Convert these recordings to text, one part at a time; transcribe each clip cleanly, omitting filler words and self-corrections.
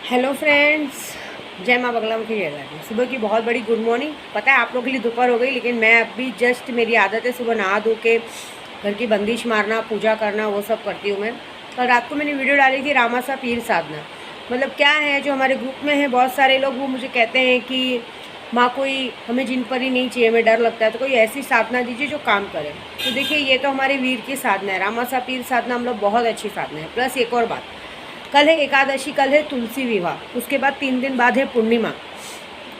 Hello friends, जय माँ बगलामुखी जय रानी। सुबह की बहुत बड़ी गुड मॉर्निंग। पता है आप लोगों के लिए दोपहर हो गई, लेकिन मैं अभी जस्ट, मेरी आदत है सुबह नहा धो के घर की बंदिश मारना, पूजा करना, वो सब करती हूँ मैं। कल रात को मैंने वीडियो डाली थी रामासा पीर साधना। मतलब क्या है, जो हमारे ग्रुप में है बहुत सारे लोग, वो मुझे कहते हैं कि माँ कोई हमें जिन पर ही नहीं चाहिए, हमें डर लगता है, तो कोई ऐसी साधना दीजिए जो काम करे। तो देखिए, ये तो हमारे वीर की साधना है, रामासा पीर साधना हम लोग बहुत अच्छी साधना है। प्लस एक और बात, कल है एकादशी, कल है तुलसी विवाह, उसके बाद 3 दिन बाद है पूर्णिमा।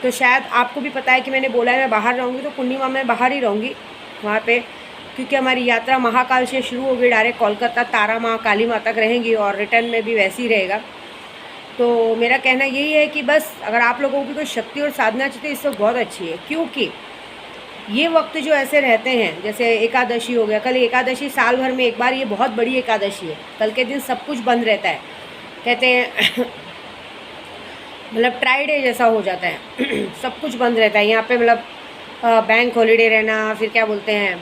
तो शायद आपको भी पता है कि मैंने बोला है मैं बाहर रहूँगी, तो पूर्णिमा में बाहर ही रहूँगी वहाँ पे, क्योंकि हमारी यात्रा महाकाल से शुरू होगी, डायरेक्ट कोलकाता तारा माँ काली माँ तक रहेंगी और रिटर्न में भी वैसे ही रहेगा। तो मेरा कहना यही है कि बस अगर आप लोगों को भी कोई शक्ति और साधना चाहिए तो इस वक्त बहुत अच्छी है, क्योंकि ये वक्त जो ऐसे रहते हैं, जैसे एकादशी हो गया, कल एकादशी साल भर में एक बार, ये बहुत बड़ी एकादशी है। कल के दिन सब कुछ बंद रहता है, कहते हैं मतलब ट्राई डे जैसा हो जाता है सब कुछ बंद रहता है यहाँ पे, मतलब बैंक हॉलीडे रहना, फिर क्या बोलते हैं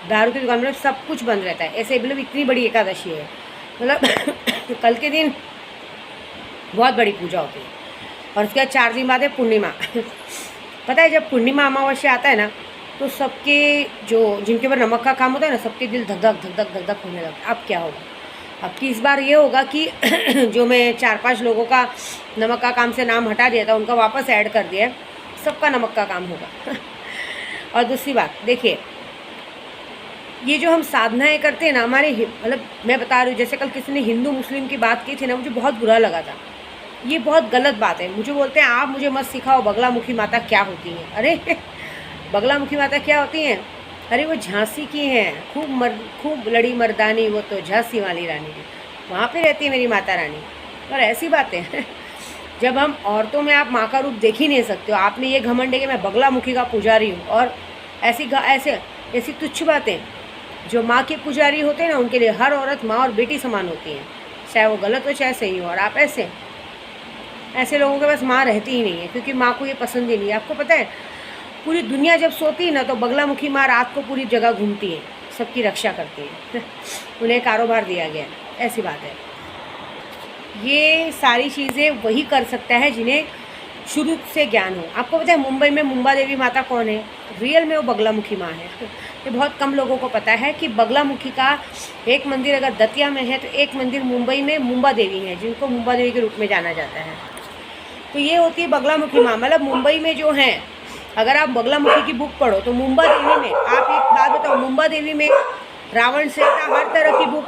दारू की दुकान, मतलब सब कुछ बंद रहता है ऐसे। मतलब इतनी बड़ी एकादशी है, मतलब कल के दिन बहुत बड़ी पूजा होती है। और उसके बाद 4 दिन बाद है पूर्णिमा पता है, जब पूर्णिमा अमावस्या आता है ना, तो सबके जो जिनके ऊपर नमक का काम होता है ना, सबके दिल धक धक धक धक धक धक होने लगता है। अब क्या होगा, अब की इस बार ये होगा कि जो मैं 4-5 लोगों का नमक का काम से नाम हटा दिया था, उनका वापस ऐड कर दिया है, सबका नमक का काम होगा और दूसरी बात देखिए, ये जो हम साधनाएं करते हैं ना, हमारे मतलब मैं बता रही हूँ, जैसे कल किसी ने हिंदू मुस्लिम की बात की थी ना, मुझे बहुत बुरा लगा था। ये बहुत गलत बात है। मुझे बोलते हैं आप मुझे मत सिखाओ बगलामुखी माता क्या होती है। अरे बगलामुखी माता क्या होती हैं? अरे वो झांसी की हैं, खूब लड़ी मर्दानी, वो तो झांसी वाली रानी है, वहाँ पे रहती है मेरी माता रानी। और ऐसी बातें जब हम औरतों में आप माँ का रूप देख ही नहीं सकते हो, आपने ये घमंड है कि मैं बगलामुखी का पुजारी हूँ, और ऐसी तुच्छ बातें। जो माँ के पुजारी होते हैं ना, उनके लिए हर औरत माँ और बेटी समान होती है, चाहे वो गलत हो चाहे सही हो। और आप ऐसे लोगों के पास माँ रहती ही नहीं है, क्योंकि माँ को ये पसंद ही नहीं है। आपको पता है, पूरी दुनिया जब सोती है ना, तो बगलामुखी माँ रात को पूरी जगह घूमती है, सबकी रक्षा करती है उन्हें कारोबार दिया गया, ऐसी बात है। ये सारी चीज़ें वही कर सकता है जिन्हें शुरू से ज्ञान हो। आपको पता है मुंबई में मुंबा देवी माता कौन है? रियल में वो बगलामुखी माँ है। ये बहुत कम लोगों को पता है कि बगलामुखी का एक मंदिर अगर दतिया में है, तो एक मंदिर मुंबई में मुंबा देवी है, जिनको मुंबा देवी के रूप में जाना जाता है। तो ये होती है बगलामुखी माँ। मतलब मुंबई में जो है, अगर आप बगलामुखी की बुक पढ़ो तो मुंबा देवी में, आप एक बात बताओ, मुंबा देवी में रावण से हर तरह की बुक,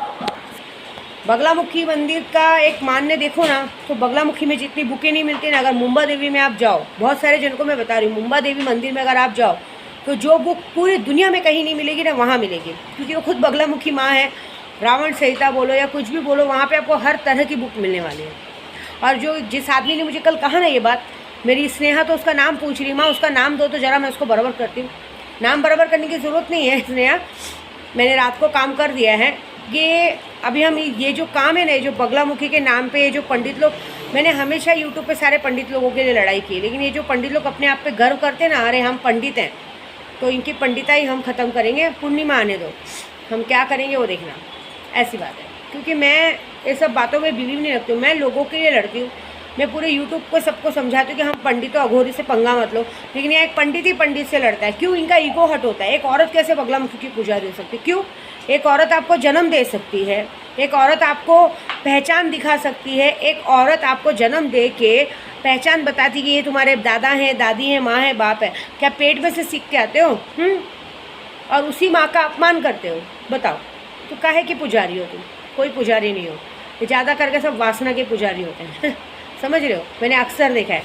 बगलामुखी मंदिर का एक मान्य देखो ना, तो बगलामुखी में जितनी बुकें नहीं मिलती ना, अगर मुंबा देवी में आप जाओ, बहुत सारे जन को मैं बता रही हूँ, मुंबा देवी मंदिर में अगर आप जाओ तो जो बुक पूरी दुनिया में कहीं नहीं मिलेगी ना, वहाँ मिलेगी, क्योंकि वो खुद बगलामुखी माँ है। रावण संहिता बोलो या कुछ भी बोलो, वहाँ पे आपको हर तरह की बुक मिलने वाली है। और जो जिस आदमी ने मुझे कल कहा ना ये बात, मेरी स्नेहा तो उसका नाम पूछ रही, माँ उसका नाम दो तो ज़रा मैं उसको बराबर करती हूँ। नाम बराबर करने की ज़रूरत नहीं है स्नेहा, मैंने रात को काम कर दिया है। ये अभी हम ये जो काम है ना, जो बगलामुखी के नाम पे जो पंडित लोग, मैंने हमेशा यूट्यूब पे सारे पंडित लोगों के लिए लड़ाई की, लेकिन ये जो पंडित लोग अपने आप पे गर्व करते हैं ना, अरे हम पंडित हैं, तो इनकी पंडिताई हम ख़त्म करेंगे। पूर्णिमा आने दो, हम क्या करेंगे वो देखना, ऐसी बात है। क्योंकि मैं ये सब बातों में बिलीव नहीं रखती हूँ, मैं लोगों के लिए लड़ती हूँ। मैं पूरे यूट्यूब को सबको समझाती हूँ कि हम पंडितों अघोरी से पंगा मत लो, लेकिन यहाँ एक पंडित ही पंडित से लड़ता है। क्यों? इनका ईगो हट होता है। एक औरत कैसे बगलामुखी की पुजारी हो सकती है? क्यों? एक औरत आपको जन्म दे सकती है, एक औरत आपको पहचान दिखा सकती है, एक औरत आपको जन्म दे के पहचान बताती कि ये तुम्हारे दादा हैं, दादी हैं, माँ है, बाप है। क्या पेट में से सीख के आते हो? और उसी माँ का अपमान करते हो? बताओ, तो काहे की पुजारी हो तुम? कोई पुजारी नहीं हो, ये ज़्यादा करके सब वासना के पुजारी होते हैं समझ रहे हो? मैंने अक्सर देखा है,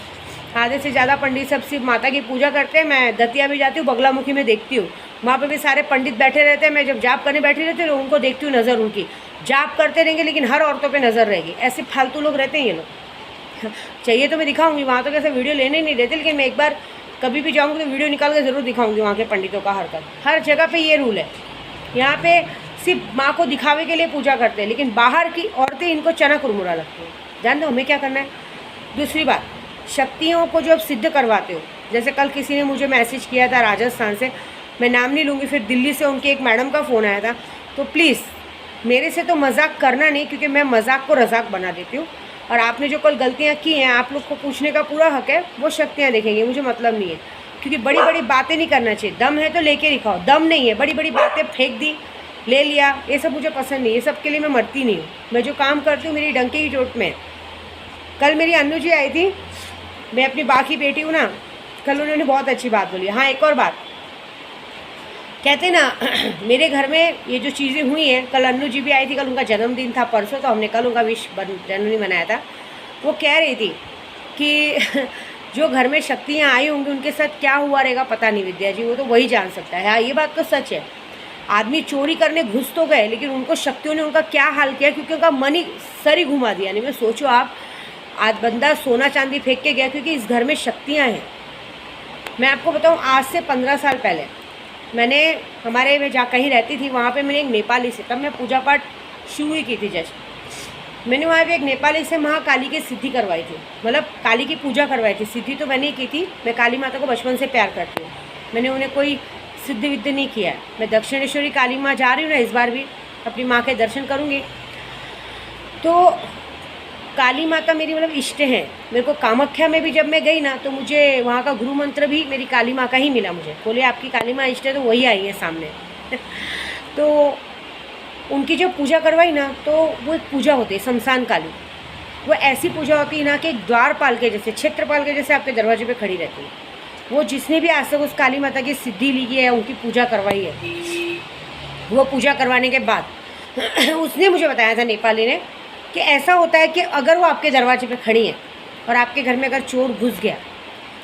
आधे से ज़्यादा पंडित सब सिर्फ माता की पूजा करते हैं। मैं दतिया भी जाती हूँ, बगलामुखी में देखती हूँ, वहाँ पे भी सारे पंडित बैठे रहते हैं। मैं जब जाप करने बैठी रहती हूँ, उनको देखती हूँ, नज़र उनकी जाप करते रहेंगे, लेकिन हर औरतों पे नज़र रहेगी। ऐसे फालतू लोग रहते हैं ये लोग। चाहिए तो मैं दिखाऊंगी, वहाँ तो कैसे वीडियो लेने नहीं देते, लेकिन मैं एक बार कभी भी जाऊँगी तो वीडियो निकाल कर ज़रूर दिखाऊँगी वहाँ के पंडितों का हरकत। हर जगह पर ये रूल है। यहाँ पर सिर्फ माँ को दिखावे के लिए पूजा करते हैं, लेकिन बाहर की औरतें इनको चना कुरमुरा लगती हैं। जान दो हमें क्या करना है। दूसरी बात, शक्तियों को जो आप सिद्ध करवाते हो, जैसे कल किसी ने मुझे मैसेज किया था राजस्थान से, मैं नाम नहीं लूँगी, फिर दिल्ली से उनकी एक मैडम का फ़ोन आया था। तो प्लीज़ मेरे से तो मजाक करना नहीं, क्योंकि मैं मजाक को रजाक बना देती हूँ। और आपने जो कल गलतियाँ की हैं, आप लोग को पूछने का पूरा हक है, वो शक्तियाँ देखेंगे, मुझे मतलब नहीं है। क्योंकि बड़ी बड़ी बातें नहीं करना चाहिए। दम है तो लेके दिखाओ, दम नहीं है बड़ी बड़ी बातें फेंक दी, ले लिया, ये सब मुझे पसंद नहीं। ये सब के लिए मैं मरती नहीं हूँ। मैं जो काम करती हूँ मेरी डंके की चोट में। कल मेरी अन्नू जी आई थी, मैं अपनी बा की बेटी हूँ ना, कल उन्होंने बहुत अच्छी बात बोली। हाँ, एक और बात कहते ना मेरे घर में ये जो चीज़ें हुई हैं, कल अन्नू जी भी आई थी, कल उनका जन्मदिन था परसों, तो हमने कल उनका जन्मदिन मनाया था। वो कह रही थी कि जो घर में शक्तियाँ आई होंगी उनके साथ क्या हुआ रहेगा पता नहीं विद्या जी, वो तो वही जान सकता है। हाँ, ये बात तो सच है। आदमी चोरी करने घुस तो गए, लेकिन उनको शक्तियों ने उनका क्या हाल किया, क्योंकि उनका मन ही सर ही घुमा दिया। नहीं, मैं सोचो आप, आज बंदा सोना चांदी फेंक के गया क्योंकि इस घर में शक्तियाँ हैं। मैं आपको बताऊँ, आज से 15 साल पहले मैंने हमारे में जहाँ कहीं रहती थी वहाँ पे मैंने एक नेपाली से, तब मैं पूजा पाठ शुरू ही की थी जस्ट, मैंने वहाँ पे एक नेपाली से महाकाली की सिद्धि करवाई थी, मतलब काली की पूजा करवाई थी। सिद्धि तो मैंने ही की थी, मैं काली माता को बचपन से प्यार करती हूँ। मैंने उन्हें कोई सिद्धि विद्या नहीं किया है। मैं दक्षिणेश्वरी काली माँ जा रही हूँ ना, इस बार भी अपनी माँ के दर्शन करूँगी। तो काली माता मेरी मतलब इष्ट हैं। मेरे को कामाख्या में भी जब मैं गई ना, तो मुझे वहाँ का गुरु मंत्र भी मेरी काली माँ का ही मिला। मुझे बोले आपकी काली माँ इष्ट है, तो वही आई है सामने। तो उनकी जो पूजा करवाई ना, तो वो एक पूजा होती है शमशान काली। वो ऐसी पूजा होती है ना कि एक द्वारपाल के जैसे, क्षेत्रपाल के जैसे आपके दरवाजे पे खड़ी रहती है। वो जिसने भी आज तक उस काली माता की सिद्धि ली है, उनकी पूजा करवाई है, वो पूजा करवाने के बाद उसने मुझे बताया था, नेपाली ने, कि ऐसा होता है कि अगर वो आपके दरवाजे पे खड़ी है और आपके घर में अगर चोर घुस गया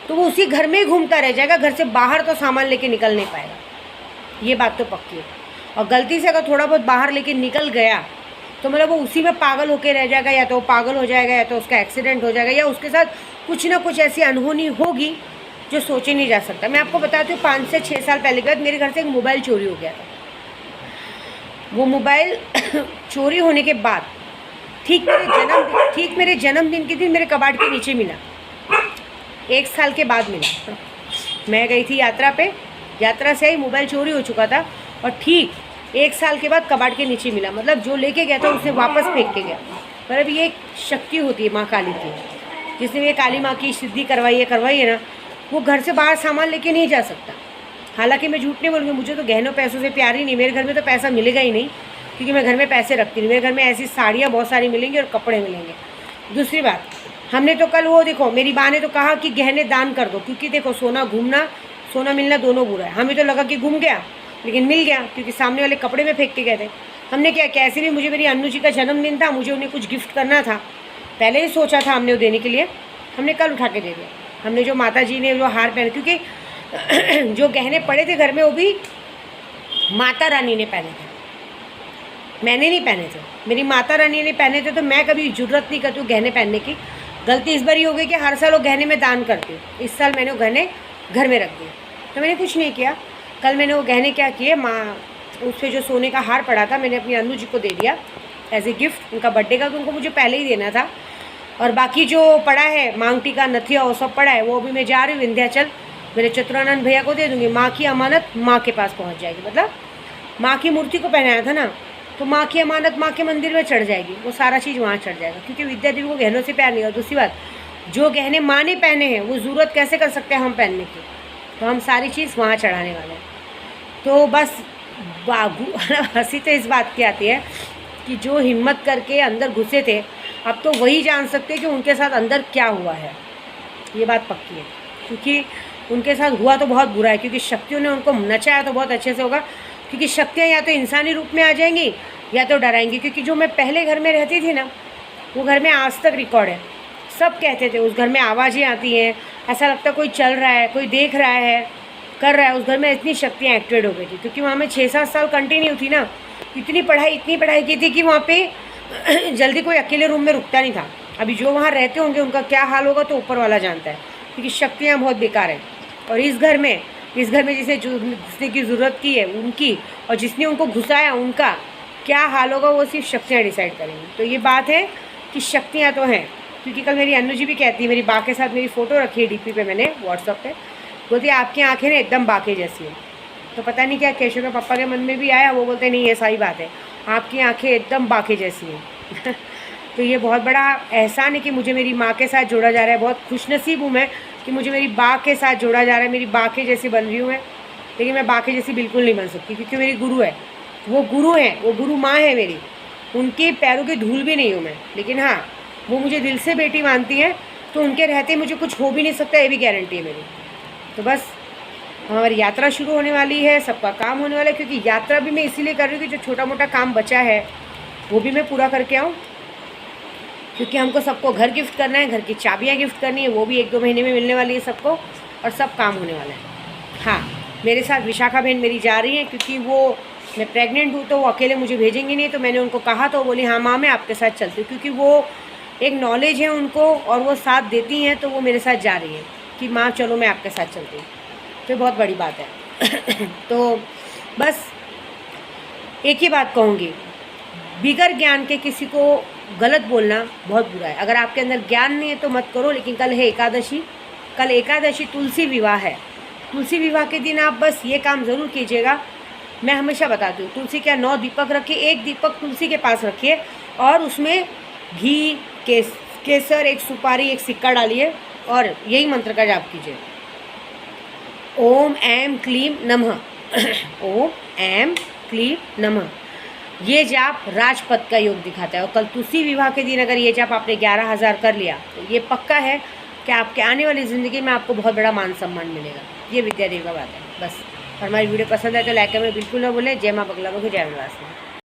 तो वो उसी घर में ही घूमता रह जाएगा, घर से बाहर तो सामान लेके निकल नहीं पाएगा। ये बात तो पक्की है। और गलती से अगर थोड़ा बहुत बाहर लेके निकल गया तो मतलब वो उसी में पागल होके रह जाएगा, या तो वो पागल हो जाएगा, या तो उसका एक्सीडेंट हो जाएगा, या उसके साथ कुछ ना कुछ ऐसी अनहोनी होगी जो सोचे नहीं जा सकता। मैं आपको बताती हूँ, 5 से 6 साल पहले के बाद मेरे घर से एक मोबाइल चोरी हो गया था। वो मोबाइल चोरी होने के बाद ठीक मेरे जन्मदिन के दिन मेरे कबाड़ के नीचे मिला। 1 साल के बाद मिला। मैं गई थी यात्रा पे, यात्रा से ही मोबाइल चोरी हो चुका था, और ठीक 1 साल के बाद कबाड़ के नीचे मिला। मतलब जो लेके गया था उसे वापस फेंक के गया। मतलब ये एक शक्ति होती है माँ काली की, जिसने ये काली माँ की सिद्धि करवाई है ना, वो घर से बाहर सामान लेके नहीं जा सकता। हालांकि मैं झूठ नहीं बोलूँगी, मुझे तो गहनों पैसों से प्यार ही नहीं। मेरे घर में तो पैसा मिलेगा ही नहीं, क्योंकि मैं घर में पैसे रखती नहीं। मेरे घर में ऐसी साड़ियाँ बहुत सारी मिलेंगी और कपड़े मिलेंगे। दूसरी बात, हमने तो कल वो देखो, मेरी माँ ने तो कहा कि गहने दान कर दो, क्योंकि देखो सोना मिलना दोनों बुरा है। हमें तो लगा कि घूम गया, लेकिन मिल गया, क्योंकि सामने वाले कपड़े में फेंक के गए थे। हमने क्या, कैसे भी मुझे, मेरी अन्नू जी का जन्मदिन था, मुझे उन्हें कुछ गिफ्ट करना था, पहले ही सोचा था हमने वो देने के लिए। हमने कल उठा के दे दिया। हमने जो माता जी ने जो हार पहने, क्योंकि जो गहने पड़े थे घर में वो भी माता रानी ने पहने थे, मैंने नहीं पहने थे। मेरी माता रानी ने पहने थे, तो मैं कभी जरूरत नहीं करती हूँ गहने पहनने की। गलती इस बार ही हो गई कि हर साल वो गहने में दान करती हूँ। इस साल मैंने वो गहने घर में रख दिए, तो मैंने कुछ नहीं किया। कल मैंने वो गहने क्या किए, माँ उस पर जो सोने का हार पड़ा था मैंने अपनी अन्नू जी को दे दिया एज ए गिफ्ट। उनका बर्थडे का तो उनको मुझे पहले ही देना था। और बाकी जो पड़ा है, मांग टीका नथिया, वो सब पड़ा है, वो भी मैं जा रही हूँ विंध्याचल, मेरे चतुरानंद भैया को दे दूँगी। माँ की अमानत माँ के पास पहुँच जाएगी। मतलब माँ की मूर्ति को पहनाया था ना, तो माँ की अमानत माँ के मंदिर में चढ़ जाएगी, वो सारा चीज़ वहाँ चढ़ जाएगा। क्योंकि विद्या देवी को गहनों से प्यार नहीं है। दूसरी बात, जो गहने माँ ने पहने हैं वो ज़रूरत कैसे कर सकते हैं हम पहनने की, तो हम सारी चीज़ वहाँ चढ़ाने वाले हैं। तो बस हंसी तो इस बात की आती है कि जो हिम्मत करके अंदर घुसे थे, अब तो वही जान सकते हैं कि उनके साथ अंदर क्या हुआ है। ये बात पक्की है, क्योंकि उनके साथ हुआ तो बहुत बुरा है। क्योंकि शक्तियों ने उनको नचाया तो बहुत अच्छे से होगा, क्योंकि शक्तियाँ या तो इंसानी रूप में आ जाएंगी या तो डराएंगी। क्योंकि जो मैं पहले घर में रहती थी ना, वो घर में आज तक रिकॉर्ड है। सब कहते थे उस घर में आवाज़ें आती हैं, ऐसा लगता कोई चल रहा है, कोई देख रहा है, कर रहा है। उस घर में इतनी शक्तियाँ एक्टिवेट हो गई थी, क्योंकि वहाँ में 6-7 साल कंटिन्यू थी ना। इतनी पढ़ाई की थी कि वहाँ पे जल्दी कोई अकेले रूम में रुकता नहीं था। अभी जो वहाँ रहते होंगे उनका क्या हाल होगा तो ऊपर वाला जानता है, क्योंकि शक्तियाँ बहुत बेकार हैं। और इस घर में जिसने की ज़रूरत की है उनकी, और जिसने उनको घुसाया उनका क्या हाल होगा वो सिर्फ शक्तियाँ डिसाइड करेंगी। तो ये बात है कि शक्तियाँ तो हैं। क्योंकि कल मेरी अन्नू जी भी कहती है, मेरी बा के साथ मेरी फ़ोटो रखी है डीपी पे मैंने व्हाट्सअप पे, बोलती है आपकी आँखें ना एकदम बाके जैसी है। तो पता नहीं क्या केशव के पापा के मन में भी आया, वो बोलते नहीं ये सही बात है, आपकी आँखें एकदम बाके जैसी हैं। तो ये बहुत बड़ा एहसान है कि मुझे मेरी माँ के साथ जोड़ा जा रहा है। बहुत खुशनसीब हूँ मैं कि मुझे मेरी बा के साथ जोड़ा जा रहा है। मेरी बा के जैसी बन रही हूँ मैं, लेकिन मैं बा के जैसी बिल्कुल नहीं बन सकती, क्योंकि मेरी गुरु है, वो गुरु हैं, वो गुरु माँ है मेरी, उनके पैरों की धूल भी नहीं हूँ मैं। लेकिन हाँ, वो मुझे दिल से बेटी मानती हैं, तो उनके रहते मुझे कुछ हो भी नहीं सकता, ये भी गारंटी है मेरी। तो बस हमारी यात्रा शुरू होने वाली है, सबका काम होने वाला है, क्योंकि यात्रा भी मैं इसीलिए कर रही हूँ कि जो छोटा मोटा काम बचा है वो भी मैं पूरा करके आऊँ, क्योंकि हमको सबको घर गिफ्ट करना है, घर की चाबियाँ गिफ्ट करनी है, वो भी 1-2 महीने में मिलने वाली है सबको, और सब काम होने वाला है। हाँ, मेरे साथ विशाखा बहन मेरी जा रही हैं, क्योंकि वो, मैं प्रेग्नेंट हूँ तो वो अकेले मुझे भेजेंगी नहीं। तो मैंने उनको कहा तो वो बोली हाँ माँ मैं आपके साथ चलती हूँ, क्योंकि वो एक नॉलेज है उनको और वो साथ देती हैं, तो वो मेरे साथ जा रही हैं कि माँ चलो मैं आपके साथ चलती हूँ। तो बहुत बड़ी बात है। तो बस एक ही बात कहूँगी, बिगर ज्ञान के किसी को गलत बोलना बहुत बुरा है। अगर आपके अंदर ज्ञान नहीं है तो मत करो। लेकिन कल है एकादशी, कल एकादशी तुलसी विवाह है। तुलसी विवाह के दिन आप बस ये काम ज़रूर कीजिएगा। मैं हमेशा बताती हूँ, तुलसी क्या 9 दीपक रखिए, एक दीपक तुलसी के पास रखिए और उसमें घी, केसर, एक सुपारी, एक सिक्का डालिए और यही मंत्र का जाप कीजिए, ओम ऐं क्लीं नमः। ओम ऐं क्लीं नमः। ये जाप राजपथ का योग दिखाता है। और कल तुलसी विवाह के दिन अगर ये जाप आपने 11,000 कर लिया तो ये पक्का है कि आपके आने वाली ज़िंदगी में आपको बहुत बड़ा मान सम्मान मिलेगा। ये विद्यादेवी का बात है बस। और हमारी वीडियो पसंद है तो लाइक करना बिल्कुल ना भूलें। जय माँ बगला मुखी, जय विलास।